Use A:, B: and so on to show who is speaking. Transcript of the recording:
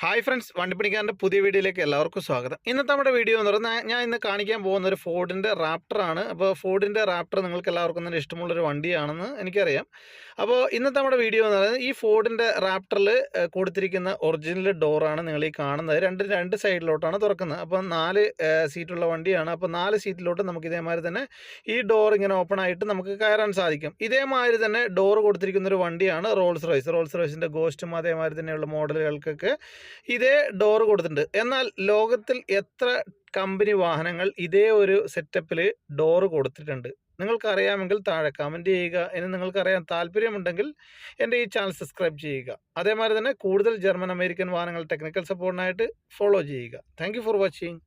A: Hi friends, വണ്ടിപ്പണിക്കാരൻ്റെ പുതിയ വീഡിയോയിലേക്ക് എല്ലാവർക്കും സ്വാഗതം. ഇന്നത്തെ നമ്മുടെ വീഡിയോ എന്ന് പറയുന്നത് ഞാൻ ഇന്ന് കാണിക്കാൻ പോകുന്ന ഒരു ഫോർഡിൻ്റെ റാപ്റ്ററാണ്. അപ്പോൾ ഫോർഡിൻ്റെ റാപ്റ്റർ നിങ്ങൾക്ക് എല്ലാവർക്കും തന്നെ ഇഷ്ടമുള്ളൊരു വണ്ടിയാണെന്ന് എനിക്കറിയാം. അപ്പോൾ ഇന്നത്തെ നമ്മുടെ വീഡിയോ എന്ന് പറയുന്നത് ഈ ഫോർഡിൻ്റെ റാപ്റ്ററിൽ കൊടുത്തിരിക്കുന്ന ഒറിജിനൽ ഡോറാണ് നിങ്ങൾ ഈ കാണുന്നത്. രണ്ട് സൈഡിലോട്ടാണ് തുറക്കുന്നത്. അപ്പോൾ 4 സീറ്റുള്ള വണ്ടിയാണ്. അപ്പോൾ 4 സീറ്റിലോട്ട് നമുക്ക് ഇതേമാതിരി തന്നെ ഈ ഡോർ ഇങ്ങനെ ഓപ്പൺ ആയിട്ട് നമുക്ക് കയറാൻ സാധിക്കും. ഇതേമാതിരി തന്നെ ഡോർ കൊടുത്തിരിക്കുന്ന ഒരു വണ്ടിയാണ് റോൾസ് റോയ്സിൻ്റെ ഗോസ്റ്റും അതേമാതിരി തന്നെയുള്ള മോഡലുകൾക്കൊക്കെ ഇതേ ഡോർ കൊടുത്തിട്ടുണ്ട്. എന്നാൽ ലോകത്തിൽ എത്ര കമ്പനി വാഹനങ്ങൾ ഇതേ ഒരു സെറ്റപ്പിൽ ഡോർ കൊടുത്തിട്ടുണ്ട് നിങ്ങൾക്കറിയാമെങ്കിൽ താഴെ കമൻറ്റ് ചെയ്യുക. ഇനി നിങ്ങൾക്കറിയാൻ താല്പര്യമുണ്ടെങ്കിൽ എൻ്റെ ഈ ചാനൽ സബ്സ്ക്രൈബ് ചെയ്യുക. അതേമാതിരി തന്നെ കൂടുതൽ ജർമ്മൻ അമേരിക്കൻ വാഹനങ്ങൾ ടെക്നിക്കൽ സപ്പോർട്ടിനായിട്ട് ഫോളോ ചെയ്യുക. Thank for watching.